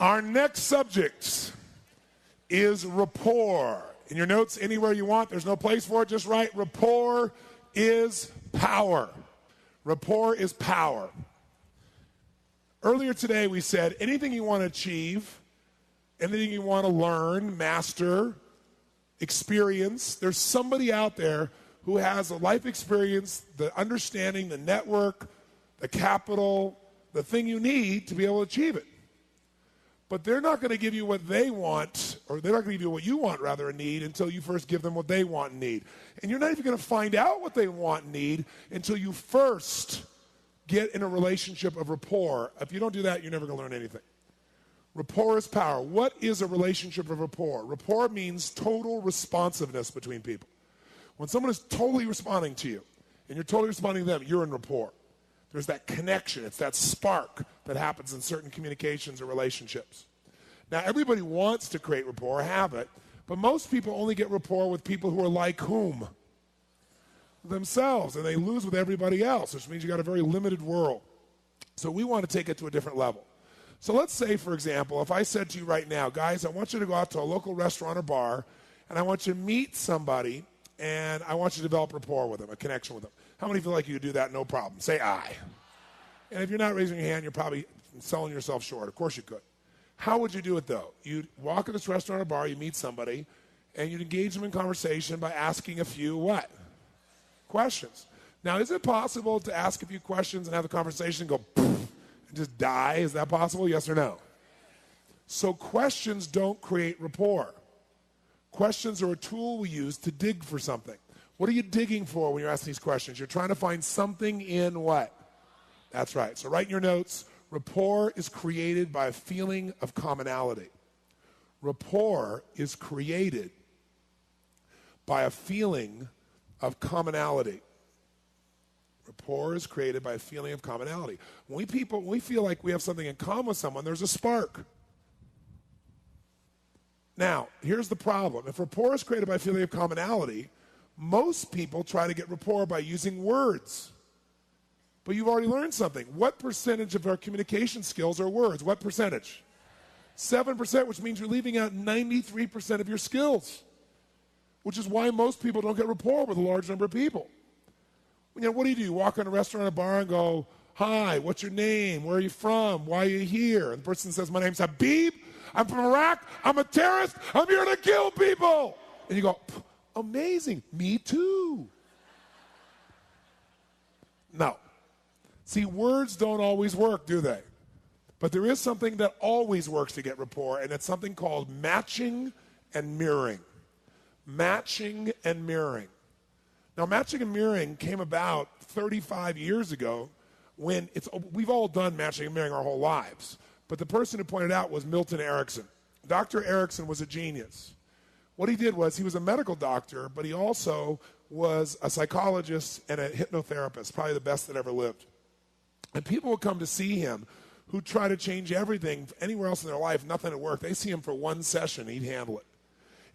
Our next subject is rapport. In your notes, anywhere you want, there's no place for it, just write rapport is power. Rapport is power. Earlier today we said anything you want to achieve, anything you want to learn, master, experience, there's somebody out there who has a life experience, the understanding, the network, the capital, the thing you need to be able to achieve it. But they're not going to give you what they want, or they're not going to give you what you want, rather, and need, until you first give them what they want and need. And you're not even going to find out what they want and need until you first get in a relationship of rapport. If you don't do that, you're never going to learn anything. Rapport is power. What is a relationship of rapport? Rapport means total responsiveness between people. When someone is totally responding to you, and you're totally responding to them, you're in rapport. There's that connection. It's that spark that happens in certain communications or relationships. Now, everybody wants to create rapport, have it, but most people only get rapport with people who are like whom? Themselves, and they lose with everybody else, which means you got a very limited world. So we want to take it to a different level. So let's say, for example, if I said to you right now, guys, I want you to go out to a local restaurant or bar, and I want you to meet somebody, and I want you to develop rapport with them, a connection with them. How many feel like you could do that no problem? Say aye. And if you're not raising your hand, you're probably selling yourself short. Of course you could. How would you do it, though? You'd walk in this restaurant or bar, you meet somebody, and you'd engage them in conversation by asking a few what? Questions. Now, is it possible to ask a few questions and have the conversation go poof and just die? Is that possible? Yes or no? So questions don't create rapport. Questions are a tool we use to dig for something. What are you digging for when you're asking these questions? You're trying to find something in what? That's right. So write in your notes, rapport is created by a feeling of commonality. Rapport is created by a feeling of commonality. Rapport is created by a feeling of commonality. When we feel like we have something in common with someone, there's a spark. Now, here's the problem. If rapport is created by a feeling of commonality, most people try to get rapport by using words. But you've already learned something. What percentage of our communication skills are words? What percentage? 7%, which means you're leaving out 93% of your skills, which is why most people don't get rapport with a large number of people. You know, what do? You walk in a restaurant or a bar and go, hi, what's your name? Where are you from? Why are you here? And the person says, my name's Habib. I'm from Iraq. I'm a terrorist. I'm here to kill people. And you go, amazing. Me too. No. See, words don't always work, do they? But there is something that always works to get rapport, and it's something called matching and mirroring. Matching and mirroring. Now, matching and mirroring came about 35 years ago when we've all done matching and mirroring our whole lives. But the person who pointed out was Milton Erickson. Dr. Erickson was a genius. What he did was he was a medical doctor, but he also was a psychologist and a hypnotherapist, probably the best that ever lived. And people would come to see him who try to change everything anywhere else in their life, nothing would work. They see him for one session, he'd handle it.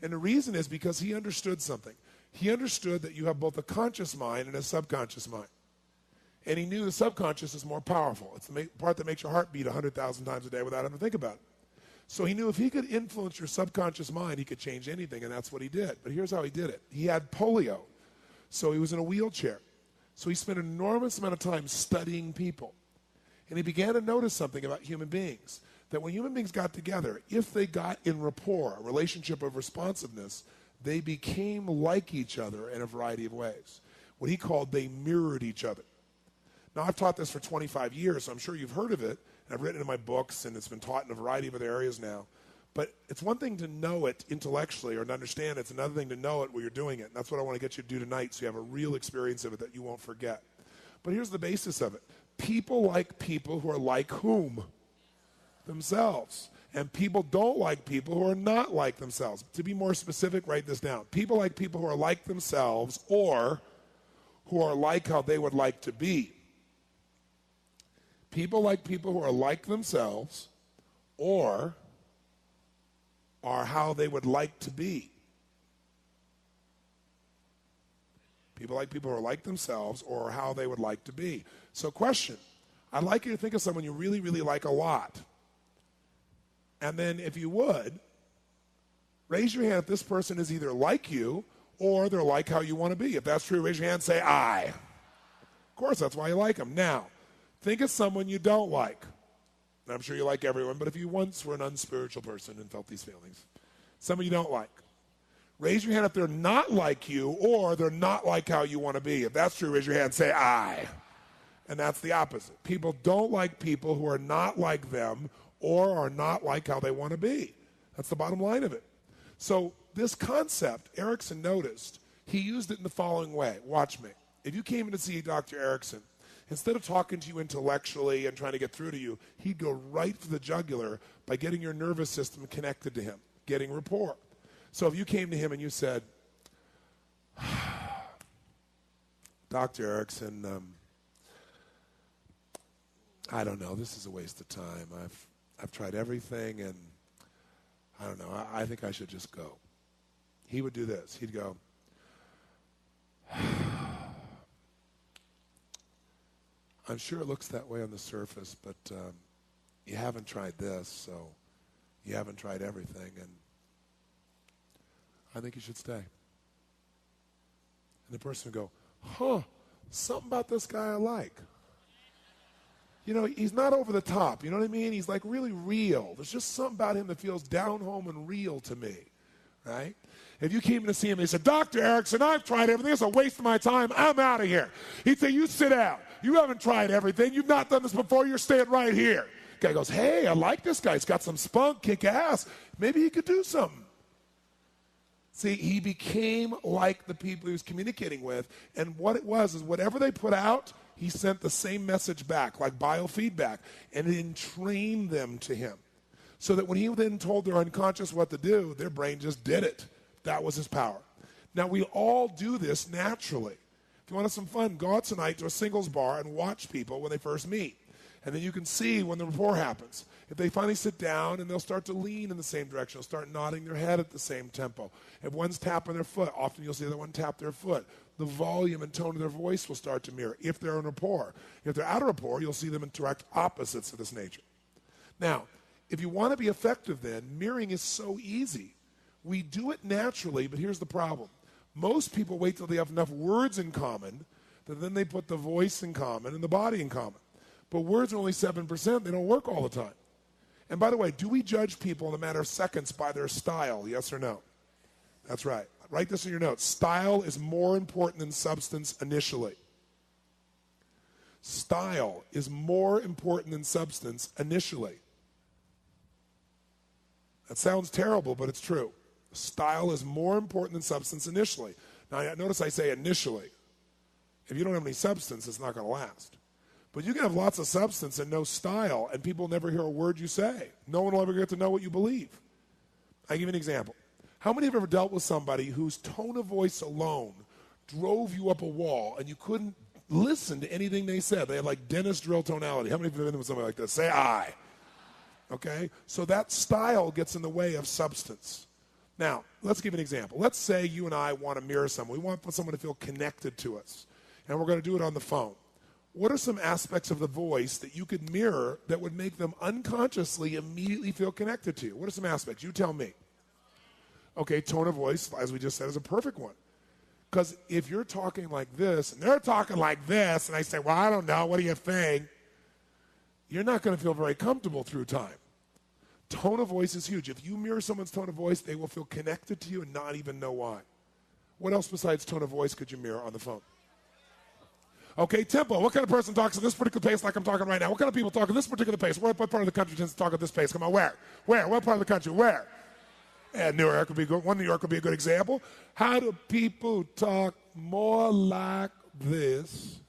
And the reason is because he understood something. He understood that you have both a conscious mind and a subconscious mind. And he knew the subconscious is more powerful. It's the part that makes your heart beat 100,000 times a day without having to think about it. So he knew if he could influence your subconscious mind, he could change anything, and that's what he did. But here's how he did it. He had polio, so he was in a wheelchair. So he spent an enormous amount of time studying people. And he began to notice something about human beings, that when human beings got together, if they got in rapport, a relationship of responsiveness, they became like each other in a variety of ways. What he called they mirrored each other. Now, I've taught this for 25 years, so I'm sure you've heard of it. And I've written it in my books, and it's been taught in a variety of other areas now. But it's one thing to know it intellectually or to understand it. It's another thing to know it while you're doing it. And that's what I want to get you to do tonight so you have a real experience of it that you won't forget. But here's the basis of it. People like people who are like whom? Themselves. And people don't like people who are not like themselves. To be more specific, write this down. People like people who are like themselves or who are like how they would like to be. People like people who are like themselves or are how they would like to be. People like people who are like themselves or how they would like to be. So question, I'd like you to think of someone you really, really like a lot. And then if you would, raise your hand if this person is either like you or they're like how you want to be. If that's true, raise your hand and say, I. Of course, that's why you like them. Now, think of someone you don't like. I'm sure you like everyone, but if you once were an unspiritual person and felt these feelings, someone you don't like, raise your hand if they're not like you or they're not like how you want to be. If that's true, raise your hand and say, I. And that's the opposite. People don't like people who are not like them or are not like how they want to be. That's the bottom line of it. So this concept, Erickson noticed, he used it in the following way. Watch me. If you came in to see Dr. Erickson, instead of talking to you intellectually and trying to get through to you, he'd go right for the jugular by getting your nervous system connected to him, getting rapport. So if you came to him and you said, Dr. Erickson, I don't know, this is a waste of time. I've tried everything and I don't know, I think I should just go. He would do this. He'd go, I'm sure it looks that way on the surface, but you haven't tried this, so you haven't tried everything, and I think you should stay. And the person would go, something about this guy I like. You know, he's not over the top, you know what I mean? He's like really real. There's just something about him that feels down home and real to me, right? If you came in to see him and he said, Dr. Erickson, I've tried everything. It's a waste of my time. I'm out of here. He'd say, you sit down. You haven't tried everything. You've not done this before. You're staying right here. Guy goes, hey, I like this guy. He's got some spunk, kick ass. Maybe he could do something. See, he became like the people he was communicating with. And what it was is whatever they put out, he sent the same message back, like biofeedback, and it entrained them to him. So that when he then told their unconscious what to do, their brain just did it. That was his power. Now, we all do this naturally. If you want to have some fun, go out tonight to a singles bar and watch people when they first meet. And then you can see when the rapport happens. If they finally sit down and they'll start to lean in the same direction, they'll start nodding their head at the same tempo. If one's tapping their foot, often you'll see the other one tap their foot. The volume and tone of their voice will start to mirror if they're in rapport. If they're out of rapport, you'll see them in direct opposites of this nature. Now, if you want to be effective then, mirroring is so easy. We do it naturally, but here's the problem. Most people wait till they have enough words in common that then they put the voice in common and the body in common. But words are only 7%. They don't work all the time. And by the way, do we judge people in a matter of seconds by their style, yes or no? That's right. Write this in your notes. Style is more important than substance initially. Style is more important than substance initially. That sounds terrible, but it's true. Style is more important than substance initially. Now, notice I say initially. If you don't have any substance, it's not going to last. But you can have lots of substance and no style, and people will never hear a word you say. No one will ever get to know what you believe. I'll give you an example. How many have ever dealt with somebody whose tone of voice alone drove you up a wall and you couldn't listen to anything they said? They had like dentist drill tonality. How many have been with somebody like this? Say I. Okay? So that style gets in the way of substance. Now, let's give an example. Let's say you and I want to mirror someone. We want someone to feel connected to us, and we're going to do it on the phone. What are some aspects of the voice that you could mirror that would make them unconsciously immediately feel connected to you? What are some aspects? You tell me. Okay, tone of voice, as we just said, is a perfect one. Because if you're talking like this, and they're talking like this, and I say, well, I don't know, what do you think? You're not going to feel very comfortable through time. Tone of voice is huge. If you mirror someone's tone of voice, they will feel connected to you and not even know why. What else besides tone of voice could you mirror on the phone? Okay, tempo. What kind of person talks at this particular pace like I'm talking right now? What kind of people talk at this particular pace? What part of the country tends to talk at this pace? Come on, where? Where? What part of the country? Where? And New York would be good. New York would be a good example. How do people talk more like this?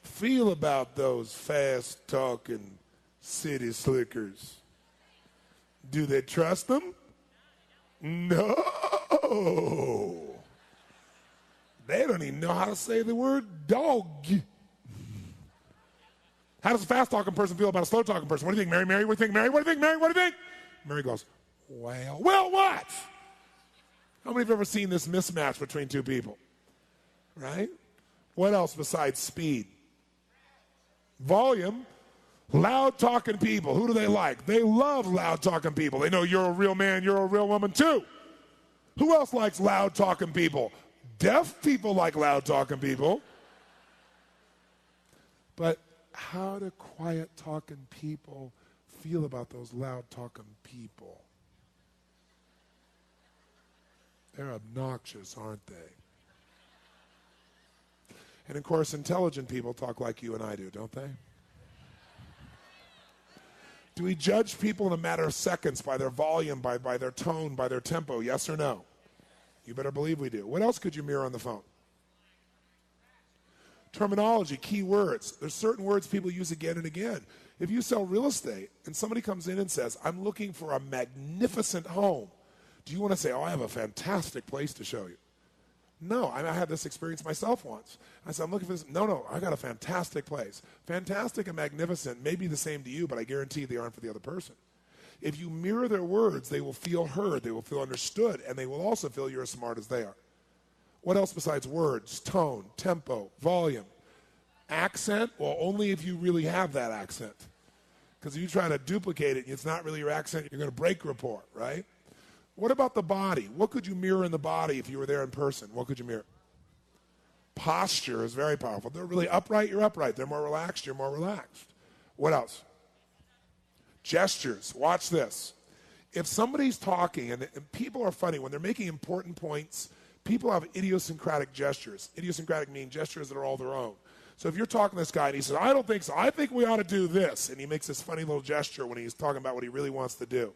Feel about those fast-talking city slickers. Do they trust them? No. They don't even know how to say the word dog. How does a fast-talking person feel about a slow-talking person? What do you think, Mary? Mary, what do you think, Mary? What do you think, Mary? What do you think? Mary goes, well, what? How many have ever seen this mismatch between two people? Right? What else besides speed? Volume. Loud-talking people, who do they like? They love loud-talking people. They know you're a real man, you're a real woman too. Who else likes loud-talking people? Deaf people like loud-talking people. But how do quiet-talking people feel about those loud-talking people? They're obnoxious, aren't they? And of course, intelligent people talk like you and I do, don't they? Do we judge people in a matter of seconds by their volume, by their tone, by their tempo? Yes or no? You better believe we do. What else could you mirror on the phone? Terminology, key words. There's certain words people use again and again. If you sell real estate and somebody comes in and says, I'm looking for a magnificent home, do you want to say, oh, I have a fantastic place to show you? No, I had this experience myself once. I said, I'm looking for this. No, I got a fantastic place. Fantastic and magnificent may be the same to you, but I guarantee they aren't for the other person. If you mirror their words, they will feel heard, they will feel understood, and they will also feel you're as smart as they are. What else besides words? Tone, tempo, volume. Accent? Well, only if you really have that accent. Because if you try to duplicate it and it's not really your accent, you're going to break rapport, right? What about the body? What could you mirror in the body if you were there in person? What could you mirror? Posture is very powerful. They're really upright, you're upright. They're more relaxed, you're more relaxed. What else? Gestures. Watch this. If somebody's talking, and people are funny, when they're making important points, people have idiosyncratic gestures. Idiosyncratic mean gestures that are all their own. So if you're talking to this guy and he says, I don't think so, I think we ought to do this, and he makes this funny little gesture when he's talking about what he really wants to do.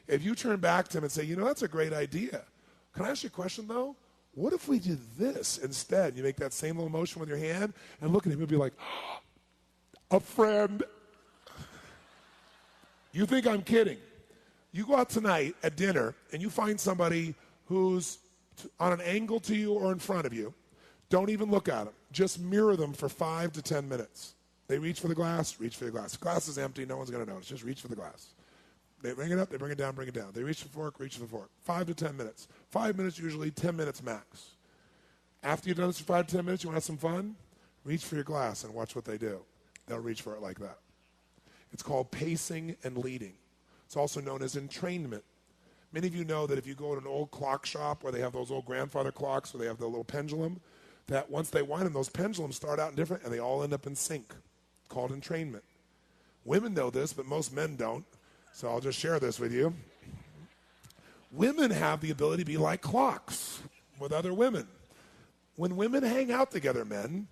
If you turn back to him and say, you know, that's a great idea. Can I ask you a question, though? What if we did this instead? You make that same little motion with your hand and look at him and be like, a friend. You think I'm kidding. You go out tonight at dinner and you find somebody who's on an angle to you or in front of you. Don't even look at them. Just mirror them for 5 to 10 minutes. They reach for the glass, reach for the glass. The glass is empty, no one's going to notice. Just reach for the glass. They bring it up, they bring it down, bring it down. They reach for the fork, reach for the fork. 5 to 10 minutes. 5 minutes usually, 10 minutes max. After you've done this for 5 to 10 minutes, you want to have some fun? Reach for your glass and watch what they do. They'll reach for it like that. It's called pacing and leading. It's also known as entrainment. Many of you know that if you go to an old clock shop where they have those old grandfather clocks where they have the little pendulum, that once they wind them, those pendulums start out different and they all end up in sync. Called entrainment. Women know this, but most men don't. So I'll just share this with you. Women have the ability to be like clocks with other women. When women hang out together, men,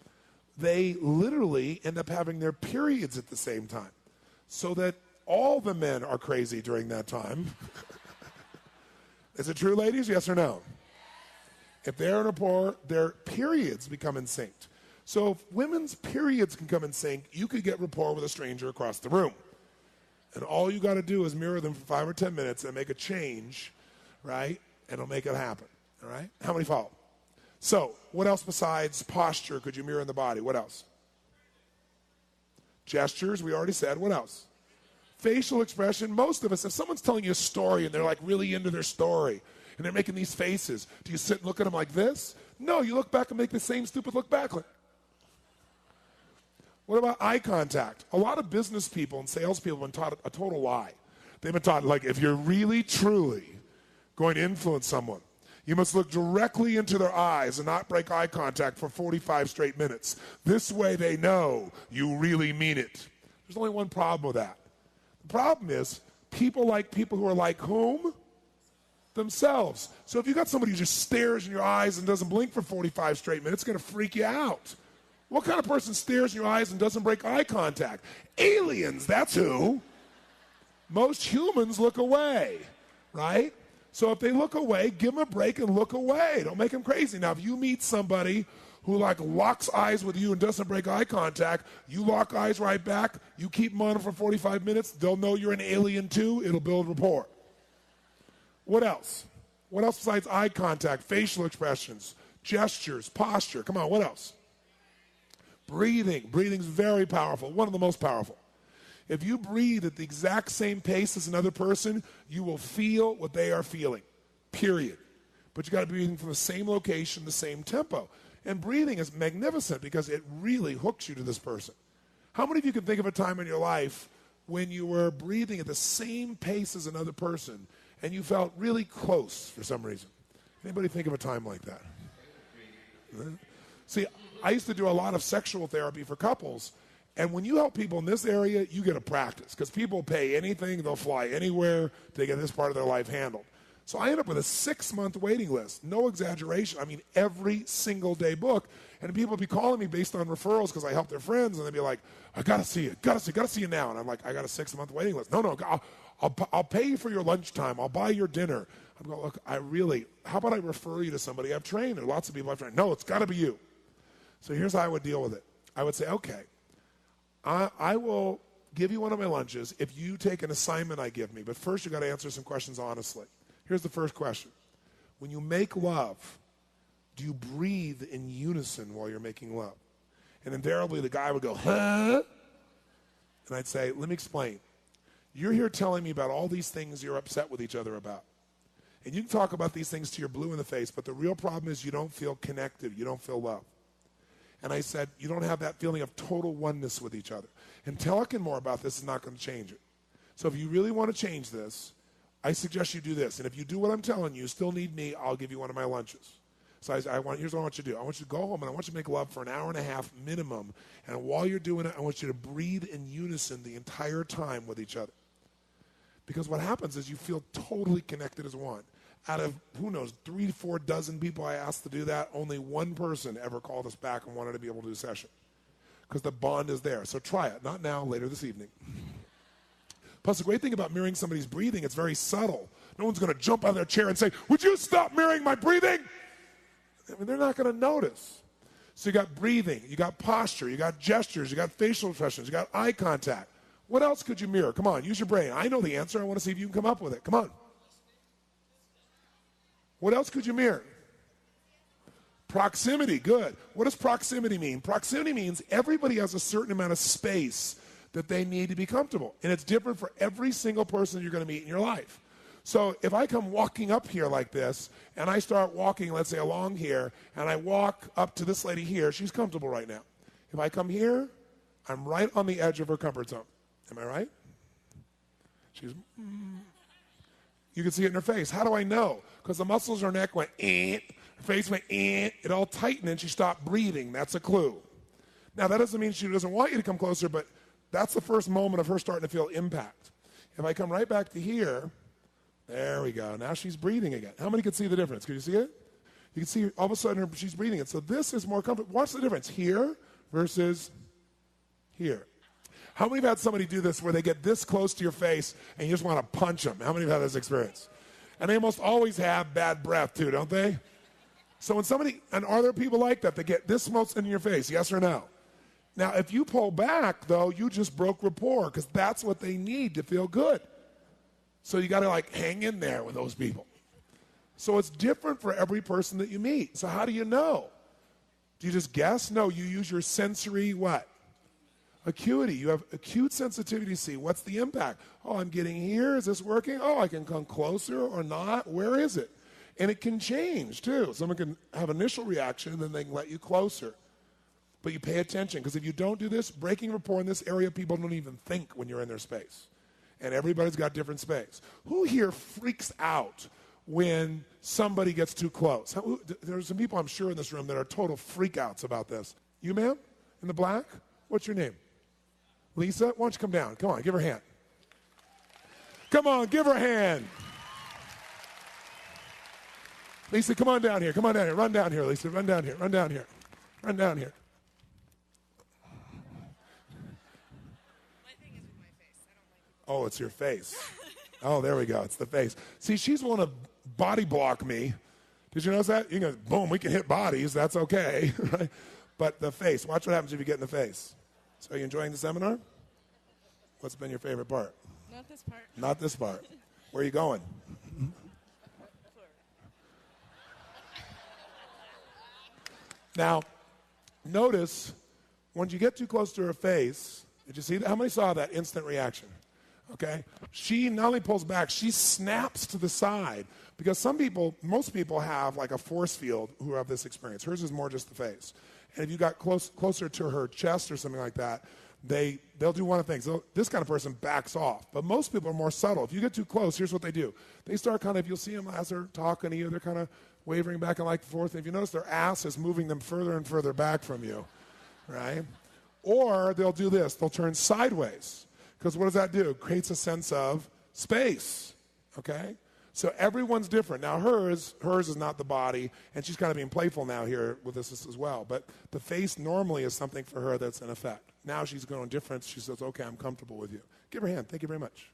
they literally end up having their periods at the same time. So that all the men are crazy during that time. Is it true, ladies? Yes or no? If they're in a rapport, their periods become in sync. So if women's periods can come in sync, you could get rapport with a stranger across the room. And all you got to do is mirror them for 5 or 10 minutes and make a change, right? And it'll make it happen, all right? How many follow? So what else besides posture could you mirror in the body? What else? Gestures, we already said. What else? Facial expression. Most of us, if someone's telling you a story and they're like really into their story and they're making these faces, do you sit and look at them like this? No, you look back and make the same stupid look back. What about eye contact? A lot of business people and salespeople have been taught a total lie. They've been taught, like, if you're really, truly going to influence someone, you must look directly into their eyes and not break eye contact for 45 straight minutes. This way they know you really mean it. There's only one problem with that. The problem is people like people who are like whom? Themselves. So if you got somebody who just stares in your eyes and doesn't blink for 45 straight minutes, it's going to freak you out. What kind of person stares in your eyes and doesn't break eye contact? Aliens, that's who. Most humans look away, right? So if they look away, give them a break and look away. Don't make them crazy. Now, if you meet somebody who like locks eyes with you and doesn't break eye contact, you lock eyes right back, you keep them on for 45 minutes, they'll know you're an alien too, it'll build rapport. What else? What else besides eye contact, facial expressions, gestures, posture? Come on, what else? Breathing. Breathing's very powerful, one of the most powerful. If you breathe at the exact same pace as another person, you will feel what they are feeling, period. But you got to be breathing from the same location, the same tempo. And breathing is magnificent because it really hooks you to this person. How many of you can think of a time in your life when you were breathing at the same pace as another person and you felt really close for some reason? Anybody think of a time like that? See, I used to do a lot of sexual therapy for couples, and when you help people in this area, you get a practice because people pay anything, they'll fly anywhere to get this part of their life handled. So I ended up with a 6-month waiting list, no exaggeration. I mean, every single day book, and people would be calling me based on referrals because I help their friends, and they'd be like, I gotta see you, gotta see you now. And I'm like, I got a 6-month waiting list. No, I'll pay you for your lunchtime. I'll buy your dinner. I'm going, look, how about I refer you to somebody I've trained? There are lots of people I've trained. No, it's got to be you. So here's how I would deal with it. I would say, okay, I will give you one of my lunches if you take an assignment I give me. But first, you got to answer some questions honestly. Here's the first question. When you make love, do you breathe in unison while you're making love? And invariably, the guy would go, huh? And I'd say, let me explain. You're here telling me about all these things you're upset with each other about. And you can talk about these things till you're blue in the face, but the real problem is you don't feel connected. You don't feel love. And I said, you don't have that feeling of total oneness with each other. And talking more about this is not going to change it. So if you really want to change this, I suggest you do this. And if you do what I'm telling you, still need me, I'll give you one of my lunches. So here's what I want you to do. I want you to go home and I want you to make love for an hour and a half minimum. And while you're doing it, I want you to breathe in unison the entire time with each other. Because what happens is you feel totally connected as one. Out of, 3 to 4 dozen people I asked to do that, only one person ever called us back and wanted to be able to do a session. Because the bond is there. So try it. Not now, later this evening. Plus, the great thing about mirroring somebody's breathing, it's very subtle. No one's going to jump out of their chair and say, would you stop mirroring my breathing? I mean, they're not going to notice. So you got breathing, you got posture, you got gestures, you got facial expressions, you got eye contact. What else could you mirror? Come on, use your brain. I know the answer. I want to see if you can come up with it. Come on. What else could you mirror? Proximity, good. What does proximity mean? Proximity means everybody has a certain amount of space that they need to be comfortable. And it's different for every single person you're going to meet in your life. So if I come walking up here like this, and I start walking, let's say, along here, and I walk up to this lady here, she's comfortable right now. If I come here, I'm right on the edge of her comfort zone. Am I right? You can see it in her face. How do I know? Because the muscles in her neck went, her face went, it all tightened, and she stopped breathing. That's a clue. Now, that doesn't mean she doesn't want you to come closer, but that's the first moment of her starting to feel impact. If I come right back to here, there we go. Now she's breathing again. How many can see the difference? Can you see it? You can see all of a sudden she's breathing it. So this is more comfortable. Watch the difference here versus here. How many have had somebody do this where they get this close to your face and you just want to punch them? How many have had this experience? And they almost always have bad breath too, don't they? So when somebody, and are there people like that get this close in your face, yes or no? Now, if you pull back, though, you just broke rapport because that's what they need to feel good. So you got to hang in there with those people. So it's different for every person that you meet. So how do you know? Do you just guess? No, you use your sensory what? Acuity. You have acute sensitivity to see what's the impact. Oh, I'm getting here. Is this working? Oh, I can come closer or not. Where is it? And it can change, too. Someone can have initial reaction, and then they can let you closer. But you pay attention, because if you don't do this, breaking rapport in this area, people don't even think when you're in their space. And everybody's got different space. Who here freaks out when somebody gets too close? There's some people, I'm sure, in this room that are total freakouts about this. You, ma'am, in the black? What's your name? Lisa? Why don't you come down? Come on, give her a hand. Come on, give her a hand. Lisa, come on down here. Come on down here. Run down here, Lisa. Run down here. Run down here. Run down here. My thing is with my face. I don't like it. Oh, it's your face. Oh, there we go. It's the face. See, she's want to body block me. Did you notice that? You can, boom, we can hit bodies. That's okay. Right? But the face. Watch what happens if you get in the face. So are you enjoying the seminar? What's been your favorite part? Not this part. Not this part. Where are you going? Now, notice when you get too close to her face, did you see that? How many saw that instant reaction? Okay? She not only pulls back, she snaps to the side. Because most people have a force field who have this experience. Hers is more just the face. And if you got closer to her chest or something like that, they'll do one of the things. This kind of person backs off. But most people are more subtle. If you get too close, here's what they do. They start kind of, you'll see them as they're talking to you, they're kind of wavering back and forth. And if you notice, their ass is moving them further and further back from you, right? Or they'll do this. They'll turn sideways. Because what does that do? It creates a sense of space, okay? So everyone's different. Now hers is not the body, and she's kind of being playful now here with this as well. But the face normally is something for her that's an effect. Now she's going different. She says, okay, I'm comfortable with you. Give her a hand. Thank you very much.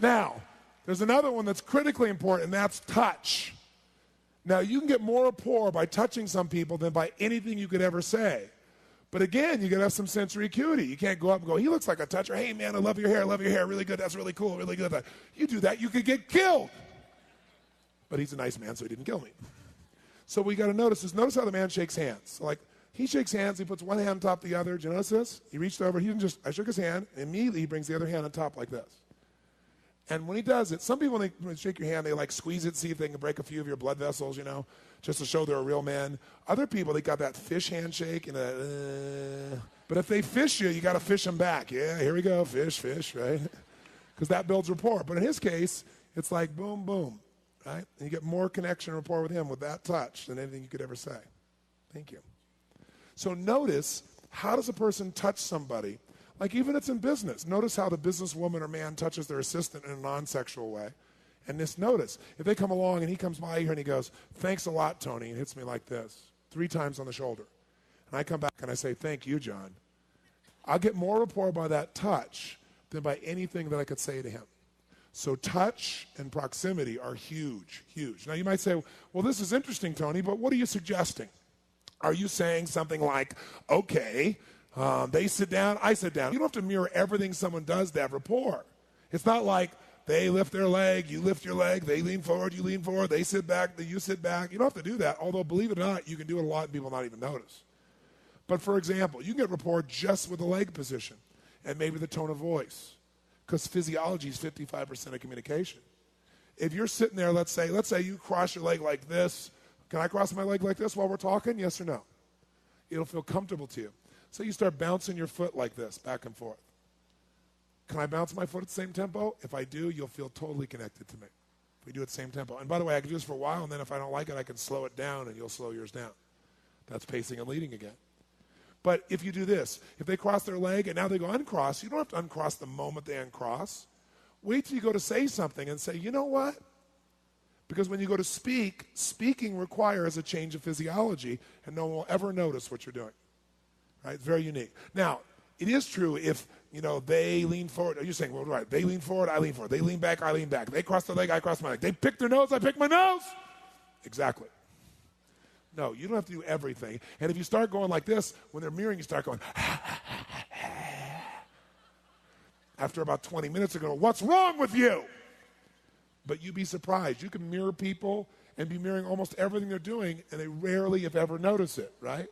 Now, there's another one that's critically important, and that's touch. Now, you can get more rapport by touching some people than by anything you could ever say. But again, you got to have some sensory acuity. You can't go up and go, he looks like a toucher. Hey, man, I love your hair, really good. That's really cool, really good. You do that, you could get killed. But he's a nice man, so he didn't kill me. So what you got to notice is, notice how the man shakes hands. So like, he shakes hands, he puts one hand on top of the other. Do you notice this? He reached over, I shook his hand, and immediately he brings the other hand on top like this. And when he does it, some people, when they shake your hand, they like squeeze it, see if they can break a few of your blood vessels, just to show they're a real man. Other people, they got that fish handshake. But if they fish you, you got to fish them back. Yeah, here we go, fish, right? Because that builds rapport. But in his case, it's like boom, boom, right? And you get more connection and rapport with him with that touch than anything you could ever say. Thank you. So notice, how does a person touch somebody? Like even it's in business. Notice how the businesswoman or man touches their assistant in a non-sexual way. And just notice, if they come along and he comes by here and he goes, thanks a lot, Tony, and hits me like this, 3 times on the shoulder. And I come back and I say, thank you, John. I'll get more rapport by that touch than by anything that I could say to him. So touch and proximity are huge, huge. Now you might say, well, this is interesting, Tony, but what are you suggesting? Are you saying something like, okay, they sit down, I sit down. You don't have to mirror everything someone does to have rapport. It's not like they lift their leg, you lift your leg, they lean forward, you lean forward, they sit back, you sit back. You don't have to do that, although believe it or not, you can do it a lot and people not even notice. But for example, you can get rapport just with the leg position and maybe the tone of voice, because physiology is 55% of communication. If you're sitting there, let's say you cross your leg like this. Can I cross my leg like this while we're talking? Yes or no? It'll feel comfortable to you. So you start bouncing your foot like this, back and forth. Can I bounce my foot at the same tempo? If I do, you'll feel totally connected to me. If we do it at the same tempo. And by the way, I can do this for a while, and then if I don't like it, I can slow it down, and you'll slow yours down. That's pacing and leading again. But if you do this, if they cross their leg and now they go uncross, you don't have to uncross the moment they uncross. Wait till you go to say something and say, you know what? Because when you go to speak, speaking requires a change of physiology, and no one will ever notice what you're doing. Right? It's very unique. Now, it is true if, they lean forward. You're saying, well, right, they lean forward, I lean forward. They lean back, I lean back. They cross their leg, I cross my leg. They pick their nose, I pick my nose. Exactly. No, you don't have to do everything. And if you start going like this, when they're mirroring, you start going, after about 20 minutes, they're going, what's wrong with you? But you'd be surprised. You can mirror people and be mirroring almost everything they're doing, and they rarely, if ever, notice it, right?